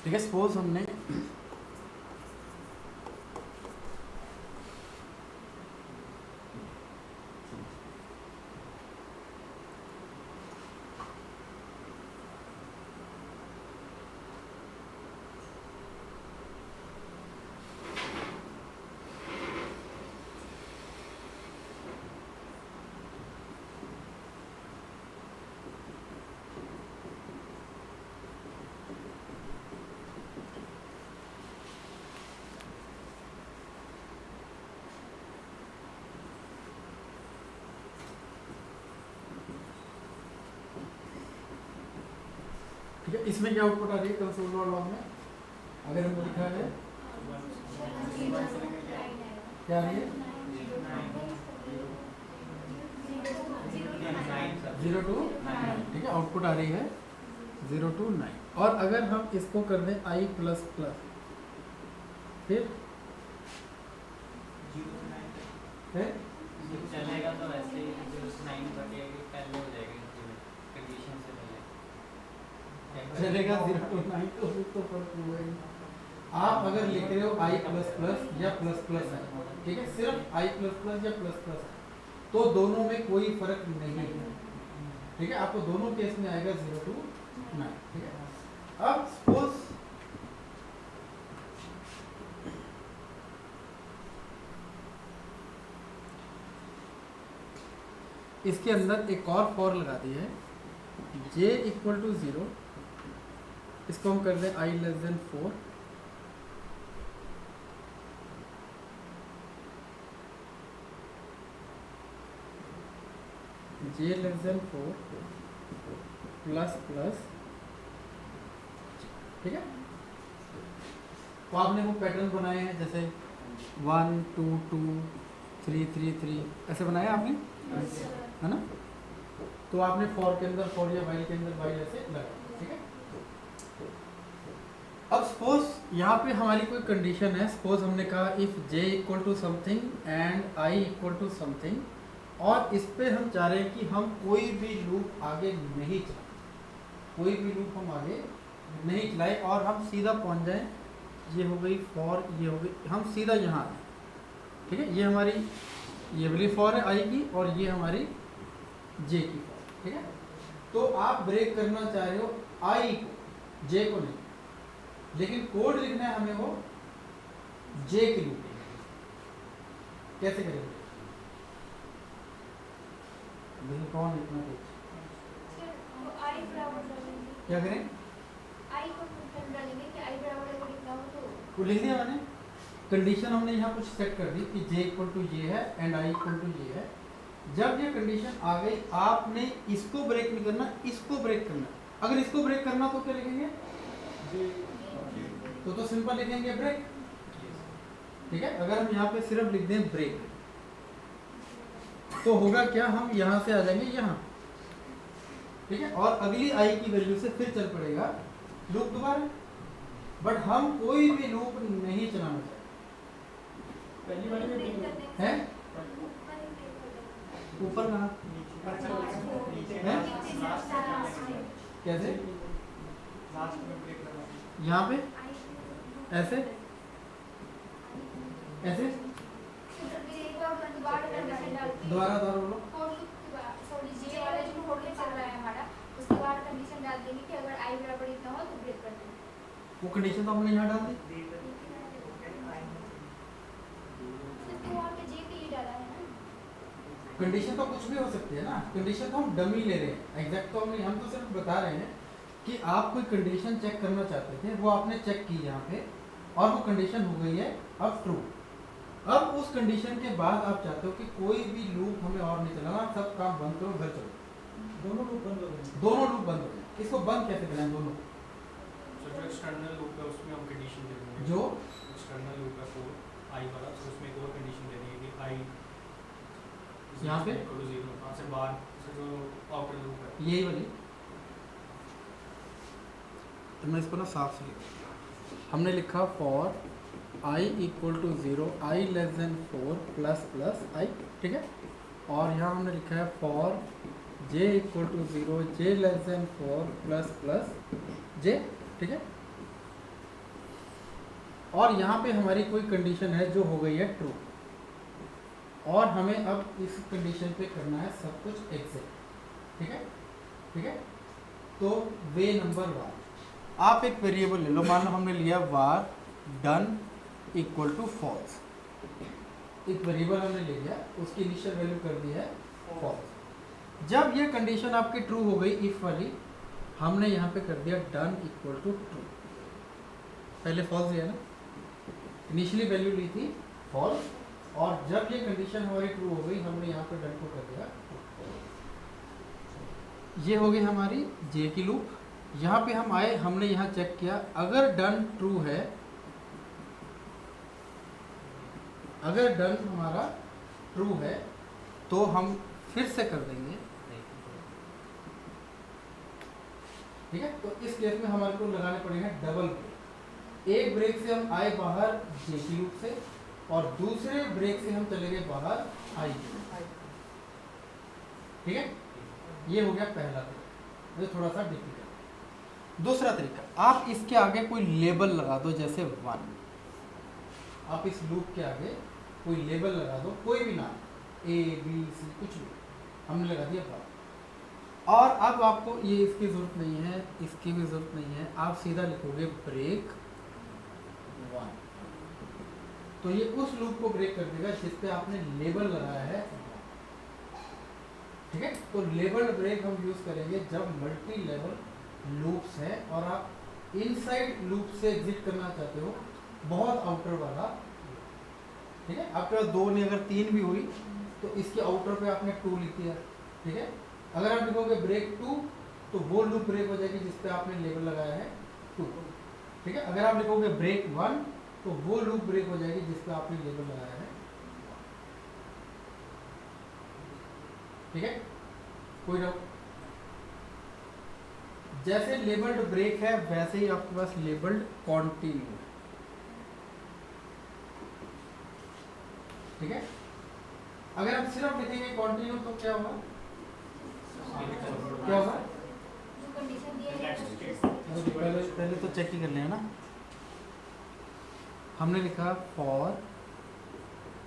ठीक है, सपोज हमने ठीक है, इसमें क्या आउटपुट आ रही है कंसोल लॉग में? अगर हमने लिखा है क्या आ रही है 0 to 9। ठीक है, आउटपुट आ रही है 0 to 9। और अगर हम इसको कर दें i प्लस प्लस फिर चलेगा तो वैसे ही 9 बटेगा पहले हो जाएगा कंडीशन से पहले चलेगा 0 to 9 तो फर्क हुआ ही। आप अगर लिख रहे हो i प्लस प्लस या प्लस प्लस है, ठीक है, सिर्फ i प्लस प्लस या प्लस प्लस है, तो दोनों में कोई फर्क नहीं है। ठीक है, आपको दोनों केस में आएगा 0 to 9। ठीक है, अब सपोज इसके अंदर एक और फॉर लगा दी है j इक्वल टू 0, इसको हम कर दें i less than 4, j less than 4 plus plus. ठीक है, तो आपने वो पैटर्न बनाए हैं जैसे 1 2 2 3 3 3 ऐसे बनाए आपने, है ना? तो आपने फॉर के अंदर फॉर या वाइल के अंदर वाइल ऐसे लगा। ठीक है, अब सपोज यहाँ पे हमारी कोई कंडीशन है, सपोज हमने कहा if j equal to something and i equal to something, और इस पे हम चाह रहे हैं कि हम कोई भी लूप आगे नहीं चलाएं, कोई भी लूप हम आगे नहीं चलाएं और हम सीधा पहुंच जाएं, ये हो गई फॉर, ये हो गई, हम सीधा यहाँ आए। ठीक है, ये हमारी ये वाली फॉर है i की और ये हमारी j की फॉर। ठीक है, तो आप ब्रेक करना चाह रहे हो i को, j को नहीं, लेकिन कोड लिखना है हमें वो j के लूप। कैसे करेंगे? देखिए कौन लिखना है, क्या करें? वो लिख दिया मैंने, कंडीशन हमने यहाँ कुछ सेट कर दी कि j इक्वल टू ये है एंड i इक्वल टू ये है। जब ये कंडीशन आ गई, आपने इसको ब्रेक नहीं करना, इसको ब्रेक करना। अगर इसको ब्रेक करना तो क्या लिखेंगे? तो सिंपल लिखेंगे ब्रेक। ठीक है, अगर हम यहाँ पे सिर्फ लिख दें ब्रेक तो होगा क्या, हम यहाँ से आ जाएंगे यहाँ। ठीक है, और अगली i की वैल्यू से फिर चल पड़ेगा लूप दोबारा, बट हम कोई भी लूप नहीं चलाना चाहते। पहली वाली में है ऊपर कहाँ है? कैसे? यहाँ पे ऐसे ऐसे दोबारा बोलो। वो कंडीशन तो हमने यहाँ डाल दी। कंडीशन तो कुछ भी हो सकती है ना, कंडीशन तो हम डमी ले रहे हैं, एग्जैक्ट तो हम तो सिर्फ बता रहे हैं कि आप कोई कंडीशन चेक करना चाहते थे, वो आपने चेक की यहाँ पे और वो कंडीशन हो गई है अब ट्रू। अब उस कंडीशन के बाद आप चाहते हो कि कोई भी लूप हमें और नहीं चलाना, सब काम बंद करो, घर चलो। दोनों लूप बंद हो गए, दोनों लूप बंद हो गए। इसको बंद कैसे करें दोनों? जो एक्सटर्नल लूप है उसमें हम कंडीशन दे देंगे, जो एक्सटर्नल लूप है कोड आई वाला, तो उसमें एक और कंडीशन दे देंगे कि आई यहाँ पे इक्वल टू 0, वहाँ से बाहर से जो आउटर लूप है यही वाली। तो मैं इसको ना साफ से लिखूँ, हमने लिखा for i equal to 0, i less than 4 plus plus i। ठीक है, और यहाँ हमने लिखा है for j equal to 0, j less than 4 plus plus j। ठीक है, और यहाँ पे हमारी कोई कंडीशन है जो हो गई है ट्रू, और हमें अब इस कंडीशन पे करना है सब कुछ एग्जैक्ट। ठीक है, ठीक है। तो वे नंबर 1, आप एक वेरिएबल ले लो, मान लो हमने लिया var done equal to false. एक वेरिएबल हमने ले लिया, उसकी इनिशियल वैल्यू कर दी है फॉल्स। जब ये कंडीशन आपकी ट्रू हो गई इफ वाली, हमने यहाँ पे कर दिया डन इक्वल टू ट्रू। पहले फॉल्स लिया ना, इनिशियली वैल्यू ली थी फॉल्स, और जब ये कंडीशन हमारी ट्रू हो गई हमने यहाँ पे डन को कर दिया। ये हो गई हमारी जे की लूप। यहाँ पे हम आए, हमने यहाँ चेक किया, अगर डन ट्रू है, अगर डन हमारा ट्रू है तो हम फिर से कर देंगे। ठीक है, तो इस केस में हमारे को लगाने पड़ेगा डबल ब्रेक। एक ब्रेक से हम आए बाहर जे की लूप से, और दूसरे ब्रेक से हम चले गए बाहर आई की लूप। ठीक है, ये हो गया पहला तरीका, ये थोड़ा सा डिफिकल्ट। दूसरा तरीका, आप इसके आगे कोई लेबल लगा दो, जैसे 1। आप इस लूप के आगे कोई लेबल लगा दो, कोई भी नाम, ABC कुछ भी, हमने लगा दिया 1। और अब आपको ये इसकी ज़रूरत नहीं है, इसकी भी ज़रूरत नहीं है, आप सीधा लिखोगे ब्रेक 1। तो ये उस लूप को ब्रेक कर देगा जिस पे आपने लेबल लगाया है। ठीक है, तो लेबल ब्रेक हम यूज़ करेंगे जब मल्टी लेवल लूप्स हैं और आप इनसाइड लूप से एग्जिट करना चाहते हो, बहुत आउटर वाला। ठीक है, आपके पास 2 नहीं, अगर 3 भी हुई तो इसके आउटर पे आपने 2 लिख दिया। ठीक है, अगर आप लिखोगे ब्रेक 2 तो वो लूप ब्रेक हो जाएगी जिस पे आपने लेबल लगाया है 2। ठीक है, अगर आप लिखोगे ब्रेक 1 तो वो लूप ब्रेक हो जाएगी जिस पे आपने लेबल लगाया है। ठीक है, कोई डाउट? जैसे लेबल्ड ब्रेक है वैसे ही आपके पास लेबल्ड कॉन्टिन्यू है। ठीक है, अगर आप सिर्फ लिखेंगे कॉन्टिन्यू तो क्या होगा, क्या होगा? पहले तो चेक ही कर लें ना। हमने लिखा for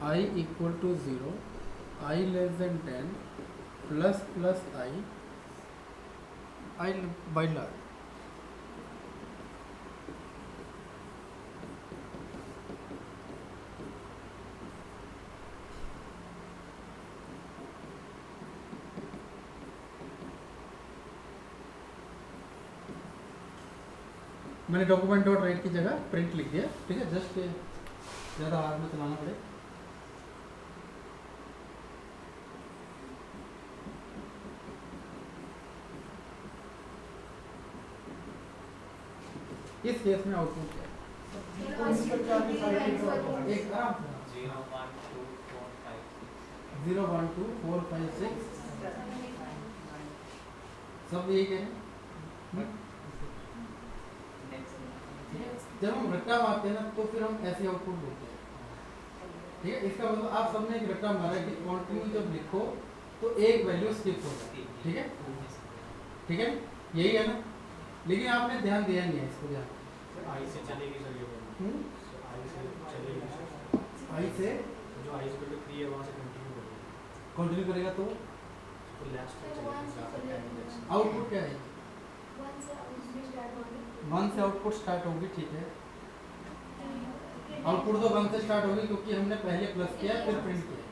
i equal to 0, i less than 10 plus plus i by large. मैंने डॉक्यूमेंट डॉट राइट की जगह प्रिंट लिख दिया। ठीक है, जस्ट ज़्यादा हाथ में चलाना पड़े। इस केस में आउटपुट क्या है? एक आराम से 0 1 2 4 5 6 सब यही कह रहे हैं। जब हम रट्टा मारते हैं ना तो फिर हम ऐसे आउटपुट देते हैं। ठीक है, इसका मतलब आप सबने एक रट्टा मारा कि कॉन्टिन्यू जब लिखो तो एक वैल्यू स्किप हो जाती है। ठीक है, ठीक है, यही है ना, लेकिन आपने ध्यान दिया नहीं है इसको। ध्यान आई से चलेगी सर, ये आई से चलेगी, आई से जो आई इक्वल टू 3 है वहाँ से कंटिन्यू करेगा तो लास्ट तक चलेगी। आउटपुट क्या है? 1 से आउटपुट स्टार्ट होगी। ठीक है, आउटपुट तो 1 से स्टार्ट होगी क्योंकि हमने पहले प्लस किया फिर प्रिंट किया।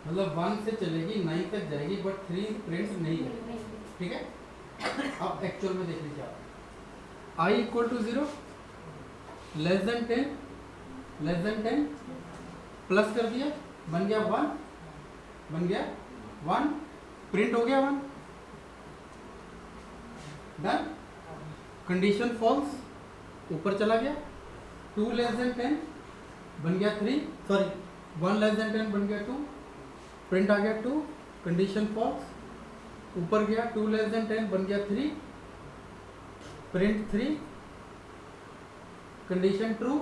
मतलब 1 से चलेगी 9 तक जाएगी बट 3 प्रिंट नहीं करेगी। ठीक है, अब एक्चुअल में देख लीजिए आप, i equal to 0 less than 10 plus कर दिया, बन गया 1, बन गया 1, प्रिंट हो गया 1, डन। कंडीशन फॉल्स, ऊपर चला गया। 2 लेस देन 10 बन गया 3, सॉरी 1 लेस देन 10 बन गया 2, प्रिंट आ गया 2, कंडीशन फॉल्स, ऊपर गया 2 लेस देन 10 बन गया 3, print 3, condition true,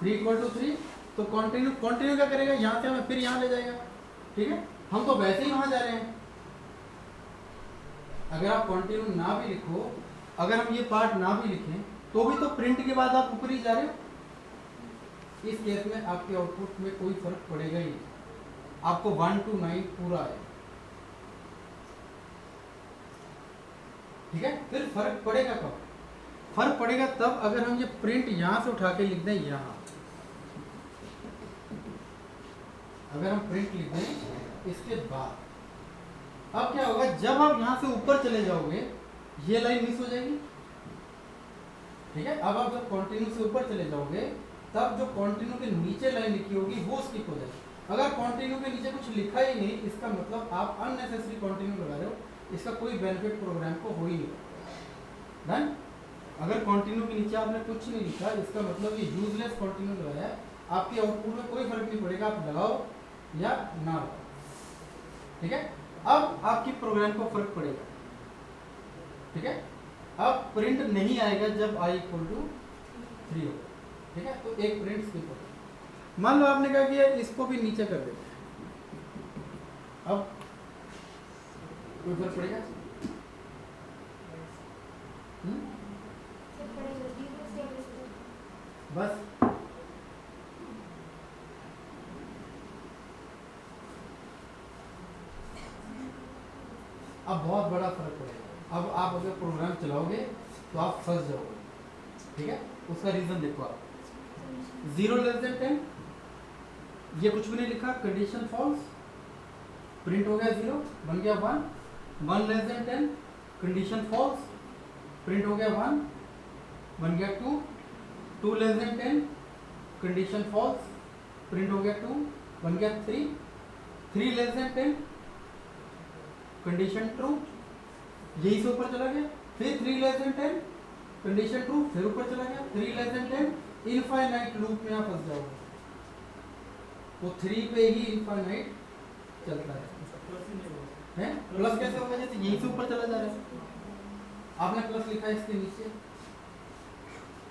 3 equal to 3। तो कंटिन्यू क्या करेगा, यहाँ से हमें फिर यहाँ ले जाएगा। ठीक है, हम तो वैसे ही वहाँ जा रहे हैं। अगर आप कंटिन्यू ना भी लिखो अगर हम ये पार्ट ना भी लिखें तो भी तो प्रिंट के बाद आप ऊपर ही जा रहे हो। इस केस में आपके आउटपुट में कोई फर्क पड़ेगा ही नहीं, आपको 1 to 9 पूरा है। ठीक है, फिर फर्क पड़ेगा कब? फर्क पड़ेगा तब अगर हम ये प्रिंट यहां से उठा के लिख दें यहां। अगर हम प्रिंट लिख दें इसके बाद, अब क्या होगा, जब आप यहां से ऊपर चले जाओगे ये लाइन मिस हो जाएगी। ठीक है, अब आप जब कंटिन्यू से ऊपर चले जाओगे तब जो कंटिन्यू के नीचे लाइन लिखी होगी वो स्किप हो जाएगी। अगर कंटिन्यू के नीचे कुछ लिखा ही नहीं, इसका मतलब आप अननेसेसरी कंटिन्यू लगा रहे हो, इसका कोई बेनिफिट प्रोग्राम को हो ही नहीं। डन? अगर कंटिन्यू के नीचे आपने कुछ नहीं लिखा, इसका मतलब ये यूजलेस कंटिन्यू लगाया है, आपके आउटपुट में कोई फर्क नहीं पड़ेगा, आप लगाओ या ना लगाओ। ठीक है, अब आपकी प्रोग्राम को फर्क पड़ेगा। ठीक है, अब प्रिंट नहीं आएगा जब i इक्वल टू 3 हो। ठीक है, तो एक प्रिंट स्किप होगा। मान लो आपने कहा कि यार इसको भी नीचे कर देते हैं, अब कोई फर्क पड़ेगा? बस अब बहुत बड़ा फर्क पड़ेगा। अब आप अगर प्रोग्राम चलाओगे तो आप फंस जाओगे। ठीक है, उसका रीजन देखो आप, 0 लेस देन 10, ये कुछ भी नहीं लिखा, कंडीशन फॉल्स, प्रिंट हो गया 0, बन गया 1, 1 less than 10, condition false, print हो गया 1, बन गया 2, 2 less than 10, condition false, print हो गया 2, बन गया 3, 3 लेस देन 10, कंडीशन ट्रू, यही से ऊपर चला गया, फिर 3 लेस देन 10, कंडीशन ट्रू, फिर ऊपर चला गया, 3 लेस देन 10, इनफाइनाइट लूप में आप फंस जाओगे। वो 3 पे ही इनफाइनाइट चलता है। प्लस कैसे होगा? जैसे यहीं से ऊपर चला जा रहा है, आपने प्लस लिखा है इसके नीचे।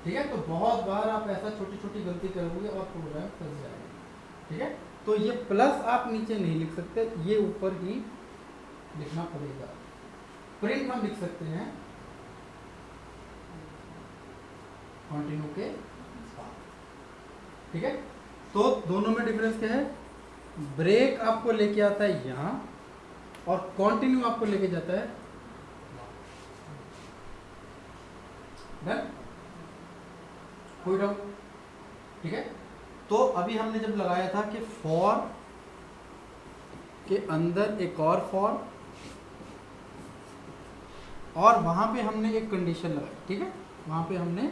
ठीक है, तो बहुत बार आप ऐसा छोटी छोटी गलती करोगे और प्रोग्राम फंस जाएगा। ठीक है, तो ये प्लस आप नीचे नहीं लिख सकते, ये ऊपर ही लिखना पड़ेगा। प्रिंट हम लिख सकते हैं कंटिन्यू के साथ। ठीक है, तो दोनों में डिफरेंस क्या है? ब्रेक आपको लेके आता है यहां और कंटिन्यू आपको लेके जाता है। डन? कोई डाउट? ठीक है, तो अभी हमने जब लगाया था कि फॉर के अंदर एक और फॉर, और वहां पे हमने एक कंडीशन लगाई। ठीक है, वहां पे हमने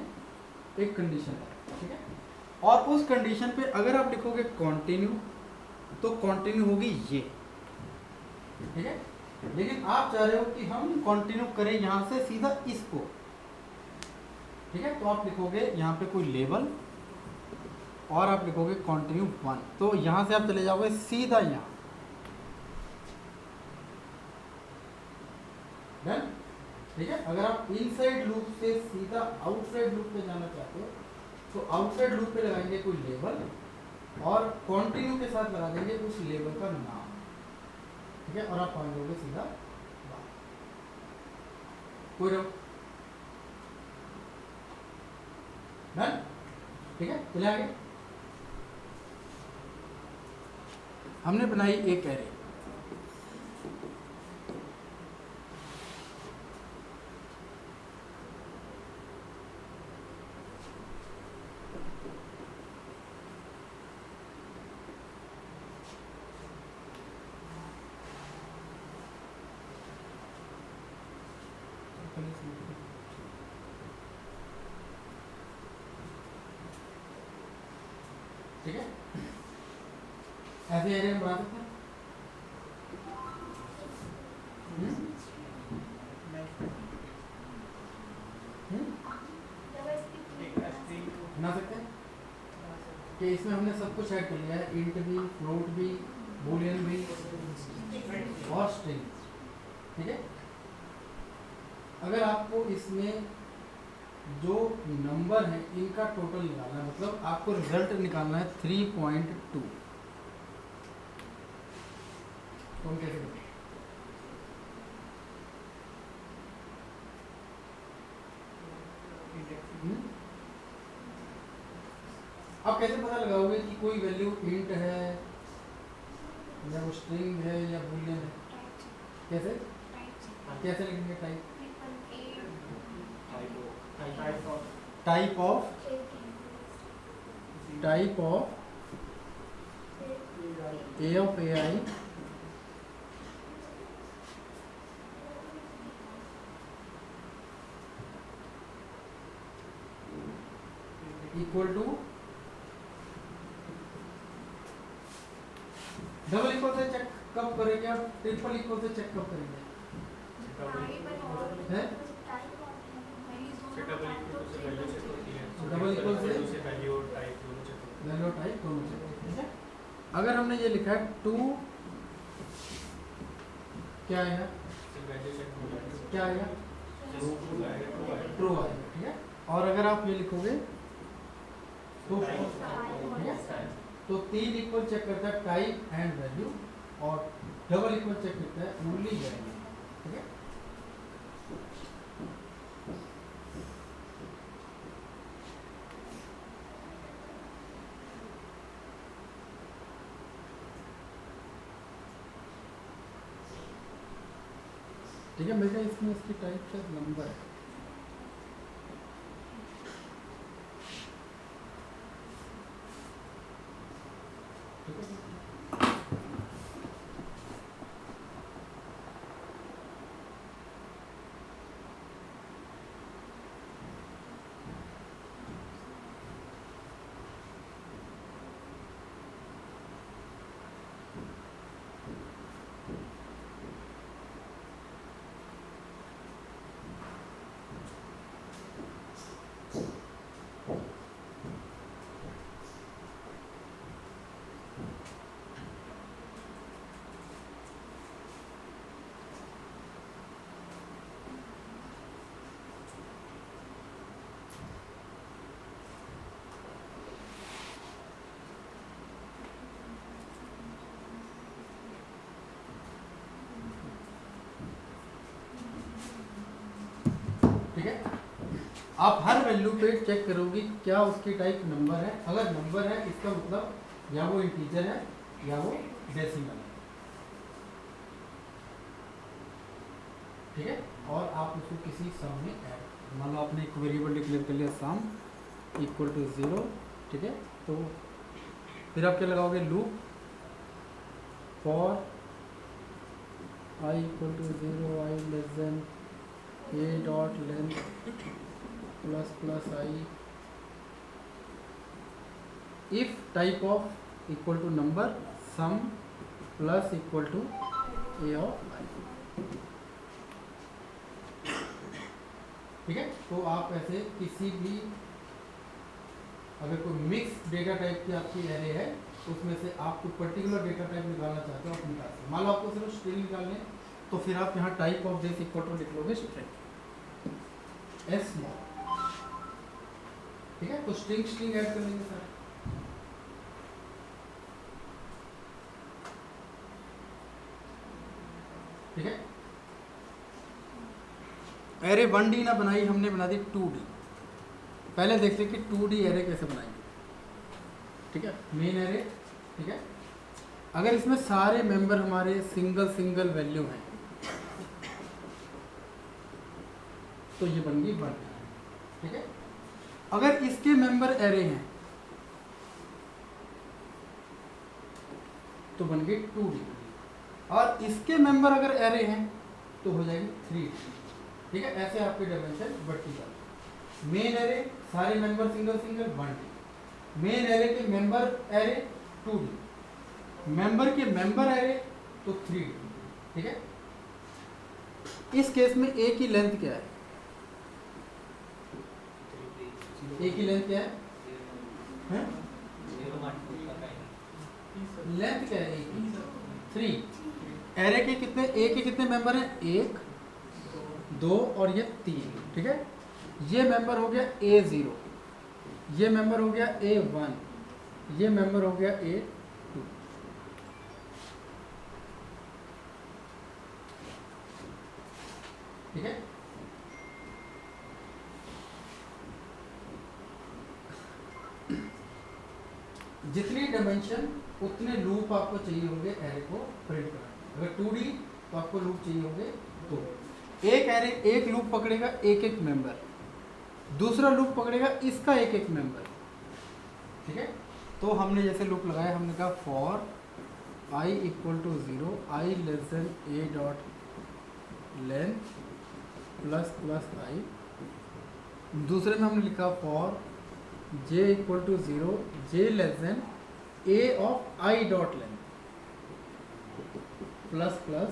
एक कंडीशन लगाई। ठीक है, और उस कंडीशन पे अगर आप लिखोगे कंटिन्यू तो कंटिन्यू होगी ये। ठीक है, लेकिन आप चाह रहे हो कि हम कंटिन्यू करें यहां से सीधा इसको। ठीक है, तो आप लिखोगे यहाँ पे कोई लेबल और आप लिखोगे कंटिन्यू 1, तो यहां से आप चले जाओगे सीधा यहाँ। डन? ठीक है, अगर आप इनसाइड लूप से सीधा आउटसाइड लूप पे जाना चाहते हो तो आउटसाइड लूप पे लगाएंगे कोई लेबल और कंटिन्यू के साथ लगा देंगे उस लेबल का नाम। ठीक है, और आप पहुंच जाओगे सीधा बाहर। कोई डाउट? डन? ठीक है, चले आगे। हमने बनाई एक एरे। ठीक है, ऐसे एरे हम बना सकते हैं। बना सकते हैं कि इसमें हमने सब कुछ ऐड कर लिया है, इंट भी, फ्लोट भी, बूलियन भी और स्ट्रिंग। ठीक है, अगर आपको इसमें जो नंबर है इनका टोटल निकालना है, मतलब आपको रिजल्ट निकालना है 3.2, तो हम कैसे करें? आप कैसे पता लगाओगे कि कोई वैल्यू इंट है या वो स्ट्रिंग है या बूलियन है? कैसे कैसे लिखेंगे type? Type of a of a i equal to double equal से चेक कब करेंगे आप? ट्रिपल इक्वल से चेक कब करेंगे? है डबल इक्वल से वैल्यू और टाइप दोनों चेक करो। वैल्यू टाइप दोनों से, ठीक है। अगर हमने ये लिखा है 2 क्या आएगा? वैल्यू चेक हो जाएगा। क्या आएगा? ट्रू आएगा। ट्रू आएगा, ठीक है। और अगर आप ये लिखोगे तो ठीक है, तो 3 इक्वल चेक करता है टाइप एंड वैल्यू और डबल इक्वल चेक करता है ओनली वैल्यू, ठीक है। ठीक है, मेरे इसमें इसकी टाइप से नंबर है। ठीक है, ठीक है। आप हर वैल्यू पे चेक करोगे क्या उसकी टाइप नंबर है। अगर नंबर है इसका मतलब या वो इंटीजर है या वो डेसिमल है, ठीक है। और आप उसको किसी सम में ऐड, मान लो आपने एक वेरिएबल डिक्लेयर कर लिया सम इक्वल टू 0, ठीक है। तो फिर आप क्या लगाओगे? Loop for i equal to 0, i less than a dot length plus plus I if type of equal to number sum plus equal to a of I, ठीक है। तो आप ऐसे किसी भी अगर कोई मिक्स डेटा टाइप की आपकी एरे है उसमें से आप कोई पर्टिकुलर डेटा टाइप निकालना चाहते हो आप निकाल सकते। मान लो आपको सिर्फ स्ट्रिंग निकालने हैं तो फिर आप यहाँ type of this equal to लिख लोगे स्ट्रिंग एस स्मॉल, ठीक है। तो स्ट्रिंग स्ट्रिंग ऐड कर लेंगे सर, ठीक है। एरे 1D ना बनाई हमने, बना दी 2D। पहले देखते कि 2D एरे कैसे बनाएंगे, ठीक है। मेन एरे, ठीक है। अगर इसमें सारे मेंबर हमारे सिंगल सिंगल वैल्यू हैं तो ये बन गई 1, ठीक है। अगर इसके मेंबर एरे हैं तो बन गई 2D, और इसके मेंबर अगर एरे हैं तो हो जाएगी 3D, ठीक है। ऐसे आपकी डायमेंशन बढ़ती जाती। मेन एरे सारे member single single 1D, main array के मेंबर एरे 2D, मेंबर के मेंबर एरे तो 3D, ठीक है। इस केस में ए की लेंथ क्या है? ए की लेंथ क्या है? लेंथ क्या है ए की? 3। एरे के कितने, ए के कितने मेंबर हैं? 1 2 और ये 3, ठीक है। ये मेंबर हो गया A0, ये मेंबर हो गया A1, ये मेंबर हो गया A2, ठीक है। जितनी डायमेंशन उतने लूप आपको चाहिए होंगे एरे को प्रिंट करने। अगर 2D तो आपको लूप चाहिए होंगे 2। एक एरे एक लूप पकड़ेगा एक एक मेंबर, दूसरा लूप पकड़ेगा इसका एक एक मेंबर, ठीक है। तो हमने जैसे लूप लगाया, हमने कहा for i equal to 0, i less than a dot length plus plus i। दूसरे में हमने लिखा for j equal to 0, j less than a of i dot length plus plus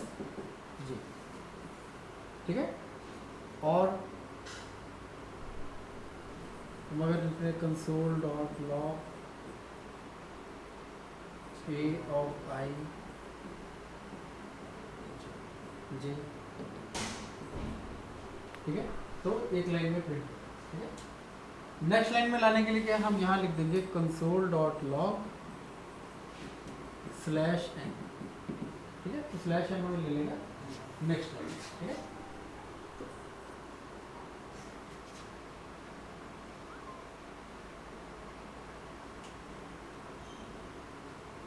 j, ठीक है। और हम अगर लिखते हैं console dot log a of i j, ठीक है। तो एक लाइन में प्रिंट, ठीक है। नेक्स्ट लाइन में लाने के लिए क्या हम यहाँ लिख देंगे console dot log slash n, ठीक है। तो स्लैश n हमें ले लेगा नेक्स्ट लाइन, ठीक है।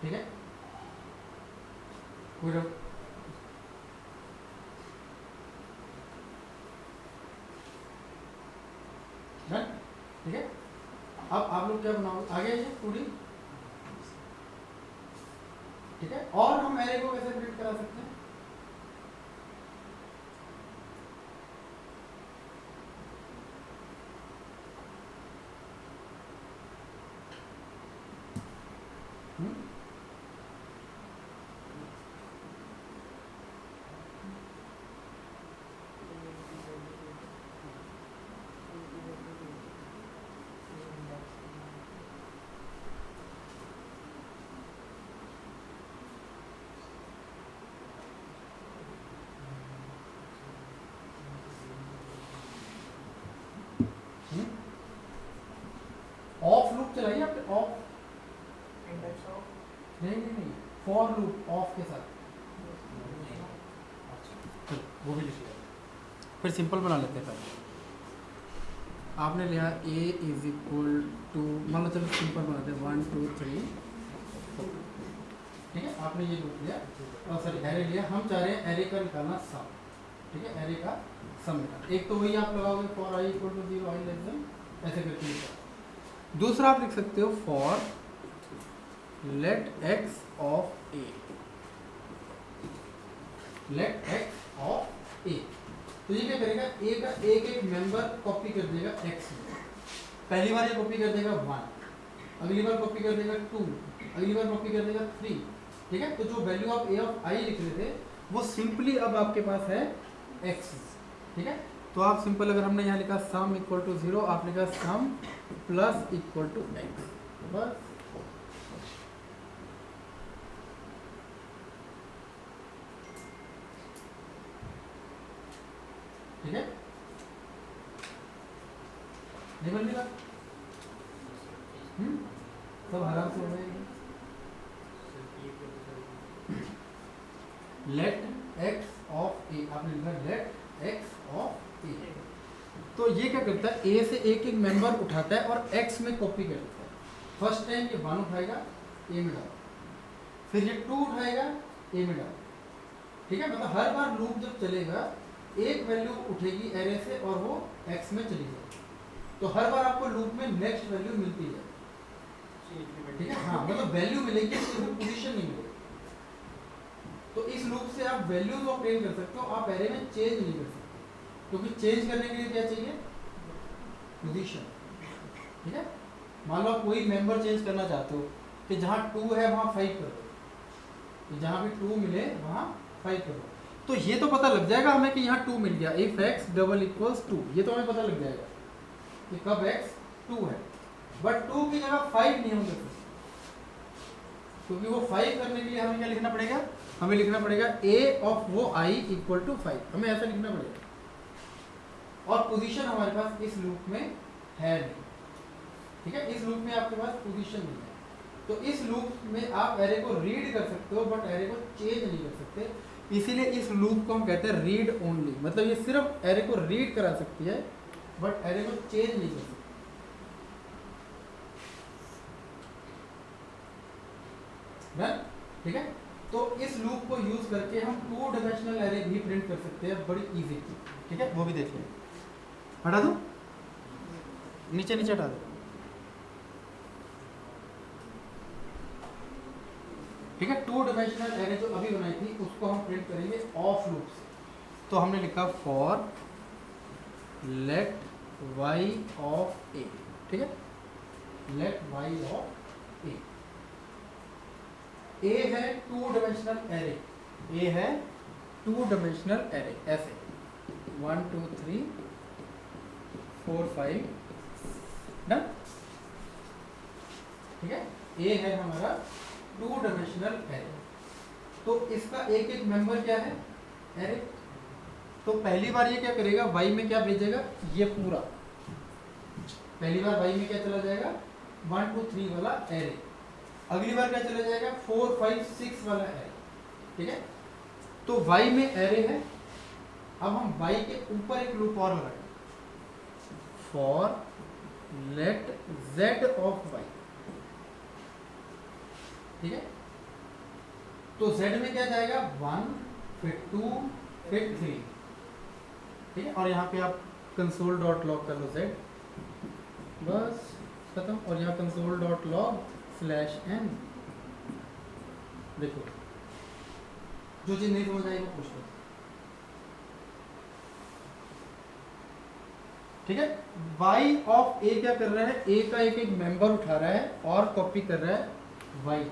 ठीक है, कोई डन, ठीक है। अब आप लोग क्या बनाओगे आगे आइए 2D, ठीक है। और हम एरे को कैसे प्रिंट करा सकते हैं? ऑफ लूप चलाइए आपने, ऑफ नहीं, फॉर लूप ऑफ के साथ, चलो वो भी लिख लिया। फिर सिंपल बना लेते हैं पहले। आपने लिया a इज इक्वल टू, मान लो चलो सिंपल बनाते हैं 1 2 3 4, ठीक है। आपने ये लूप लिया और सॉरी एरे लिया, हम चाह रहे हैं एरे का निकालना सम, ठीक है। एरे का सम निकालना, एक तो वही आप लगाओगे for i equal to 0 i less than ऐसे करके निकाल। दूसरा आप लिख सकते हो for let x of a, let x of a। तो ये क्या करेगा, a का एक एक मेंबर कॉपी कर देगा x में। पहली बार ये कॉपी कर देगा 1, अगली बार कॉपी कर देगा 2, अगली बार कॉपी कर देगा 3, ठीक है। तो जो वैल्यू आप a ऑफ i लिख रहे थे वो सिंपली अब आपके पास है x, ठीक है। तो आप सिंपल अगर हमने यहाँ लिखा सम इक्वल टू 0, आप लिखा सम प्लस इक्वल टू x, बस। ठीक है, नहीं बन रही बात, सब आराम से हो जाएगी। लेट x ऑफ a, आपने लिखा लेट x ऑफ a। तो ये क्या करता है, a से एक एक मेंबर उठाता है और x में कॉपी कर देता है। फर्स्ट टाइम ये 1 उठाएगा a में डाल, फिर ये 2 उठाएगा a में डाल, ठीक है। मतलब हर बार लूप जब चलेगा एक वैल्यू उठेगी एरे से और वो x में चली जाएगी, तो हर बार आपको लूप में नेक्स्ट वैल्यू मिलती है, ठीक है। हाँ, मतलब वैल्यू मिलेगी, सिर्फ पोजीशन नहीं मिलेगी। तो इस लूप से आप वैल्यूज ऑब्टेन कर सकते हो, आप एरे में चेंज नहीं कर सकते, क्योंकि चेंज करने के लिए क्या चाहिए, पोजीशन, ठीक है। मान लो आप कोई मेंबर चेंज करना चाहते हो कि जहाँ 2 है वहाँ 5 कर दो, तो जहाँ भी 2 मिले वहाँ 5 कर दो। तो ये तो पता लग जाएगा हमें कि यहाँ 2 मिल गया, इफ x डबल इक्वल्स 2, ये तो हमें पता लग जाएगा कि कब x 2 है। बट 2 की जगह 5 नहीं होंगे, क्योंकि वो 5 करने के लिए हमें क्या लिखना पड़ेगा, हमें लिखना पड़ेगा a ऑफ वो i इक्वल टू 5, हमें ऐसा लिखना पड़ेगा। और पोजीशन हमारे पास इस लूप में है नहीं, ठीक है। इस लूप में आपके पास पोजीशन नहीं है, तो इस लूप में आप एरे को रीड कर सकते हो बट एरे को चेंज नहीं कर सकते। इसीलिए इस लूप को हम कहते हैं रीड ओनली, मतलब ये सिर्फ एरे को रीड करा सकती है बट एरे को चेंज नहीं कर सकती। डन, ठीक है। तो इस लूप को यूज करके हम 2 डायमेंशनल एरे भी प्रिंट कर सकते हैं बड़ी इजी, ठीक है। वो भी देख लें, हटा दो, नीचे नीचे हटा दो, ठीक है। 2 डायमेंशनल एरे जो अभी बनाई थी उसको हम प्रिंट करेंगे ऑफ लूप से। तो हमने लिखा for let y of a, ठीक है, let y of a। a है 2 डायमेंशनल एरे, a है 2 डायमेंशनल एरे, ऐसे 1 2 3 4 5 डन, ठीक है। a है हमारा 2 डायमेंशनल एरे। तो इसका एक एक मेंबर क्या है, एरे। तो पहली बार ये क्या करेगा, y में क्या भेजेगा, ये पूरा पहली बार y में क्या चला जाएगा, 1 2 3 वाला एरे। अगली बार क्या चला जाएगा, 4 5 6 वाला एरे, ठीक है। तो y में एरे है। अब हम y के ऊपर एक लूप और लगाएंगे, for let z of y, ठीक है। तो z में क्या जाएगा, 1 फिर 2 फिर 3, ठीक है। और यहाँ पे आप कंसोल डॉट लॉग कर लो z, बस खत्म। और यहाँ console dot log slash n, देखो जो चीज नहीं समझ आएगी वो पूछ लो, ठीक है। y ऑफ a क्या कर रहा है, a का एक एक मेंबर उठा रहा है और कॉपी कर रहा है y।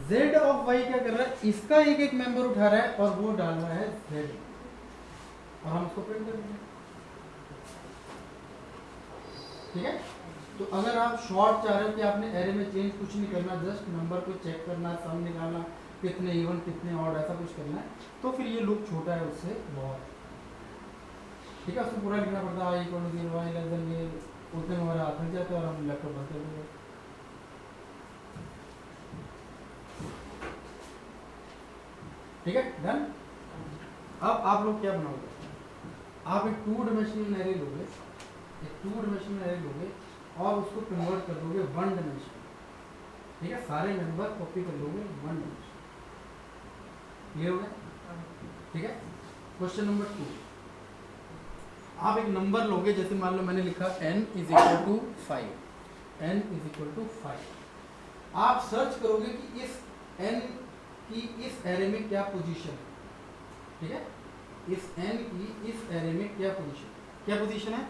z ऑफ y क्या कर रहा है, इसका एक एक मेंबर उठा रहा है और वो डाल रहा है z, और हम उसको प्रिंट कर देंगे, ठीक है। तो अगर आप शॉर्ट चाह रहे हो कि आपने एरे में चेंज कुछ नहीं करना, जस्ट नंबर को चेक करना, सम निकालना, कितने इवन कितने ऑड, ऐसा कुछ करना है, तो फिर ये लूप छोटा है उससे बहुत, ठीक है। उसको पूरा लिखना पड़ता है, i = 0 y लेस देन ये, उतने में हमारा हाथ लग जाता है और हम लैपटॉप बंद कर देंगे, ठीक है, डन। अब आप लोग क्या बनाओगे, आप एक 2 डायमेंशनल एरे लोगे, एक 2 डायमेंशनल एरे लोगे और उसको कन्वर्ट कर दोगे 1 डायमेंशन, ठीक है। सारे मेंबर कॉपी कर लोगे 1 डायमेंशन, क्लियर हो गया, ठीक है। क्वेश्चन नंबर 2, आप एक नंबर लोगे, जैसे मान लो मैंने लिखा n = 5, n = 5। आप सर्च करोगे कि इस n की इस एरे में क्या पोजीशन है, ठीक है। इस n की इस एरे में क्या पोजीशन है,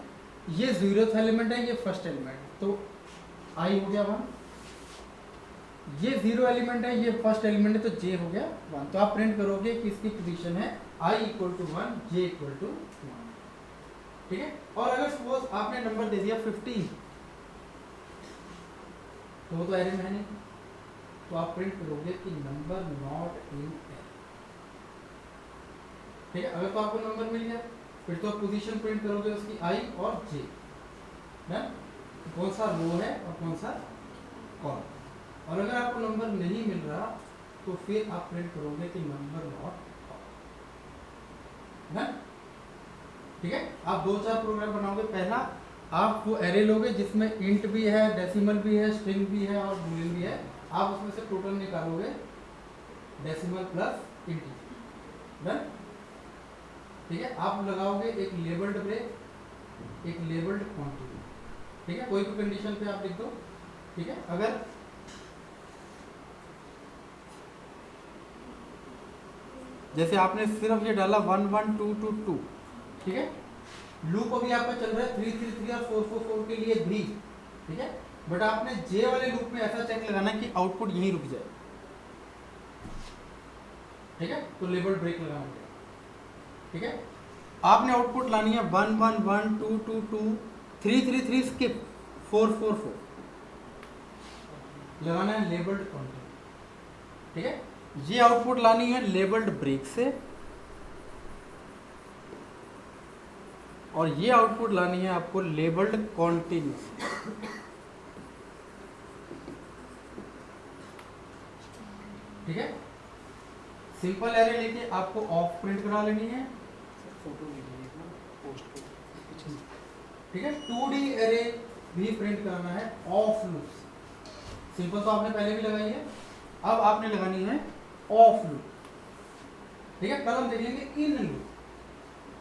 ये 0th एलिमेंट है, ये फर्स्ट एलिमेंट है, तो i हो गया 1, ये 0 एलिमेंट है, ये फर्स्ट एलिमेंट है, तो j हो गया 1। तो आप प्रिंट करोगे कि इसकी पोजीशन है i = 1, j = 1, ठीक है। और अगर सपोज आपने नंबर दे दिया 15, तो वो तो एरे में है नहीं, तो आप प्रिंट करोगे कि नंबर नॉट इन एरे, ठीक है। अगर तो आपको नंबर मिल गया, फिर तो आप पोजीशन प्रिंट करोगे उसकी i और j, डन, कौन सा रो है और कौन सा कॉलम। और अगर आपको नंबर नहीं मिल रहा, तो फिर आप प्रिंट करोगे कि नंबर नॉट, डन, ठीक है। आप 2-4 प्रोग्राम बनाओगे। पहला आप वो एरे लोगे जिसमें इंट भी है, डेसिमल भी है, स्ट्रिंग भी है और बूलियन भी है, आप उसमें से टोटल निकालोगे, डेसिमल प्लस इंटीजर, डन, ठीक है। आप लगाओगे एक लेबल्ड ब्रेक, एक लेबल्ड क्वांटिटी, ठीक है। कोई भी कंडीशन पे आप लिख दो, ठीक है। अगर जैसे आपने सिर्फ ये डाला 1 1 2 2 2, ठीक है, लूप अभी आपका चल रहा है 3 3 3 और 4 4 4 के लिए भी, ठीक है। बट आपने जे वाले लूप में ऐसा चेक लगाना है कि आउटपुट यहीं रुक जाए, ठीक है। तो लेबल ब्रेक लगाना पड़ेगा, ठीक है। आपने आउटपुट लानी है 1 1 1 2 2 2 3 3 3 स्किप 4 4 4, लगाना है लेबल्ड कंटेंट, ठीक है। ये आउटपुट लानी है लेबल्ड ब्रेक से, और ये आउटपुट लानी है आपको लेबल्ड कॉन्टिन्यूस, ठीक है। सिंपल एरे लेके आपको ऑफ प्रिंट करा लेनी है, फोटो लीजिए पोस्ट को, ठीक है। 2D एरे भी प्रिंट करना है ऑफ लूप्स। सिंपल तो आपने पहले भी लगाई है, अब आपने लगानी है ऑफ लूप, ठीक है। कल हम देखेंगे इन लूप,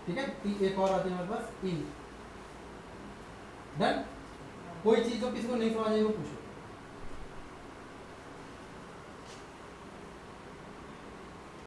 ठीक है। एक और आती है हमारे पास इन। डन। कोई चीज तो किसी को नहीं समझ आई वो पूछो।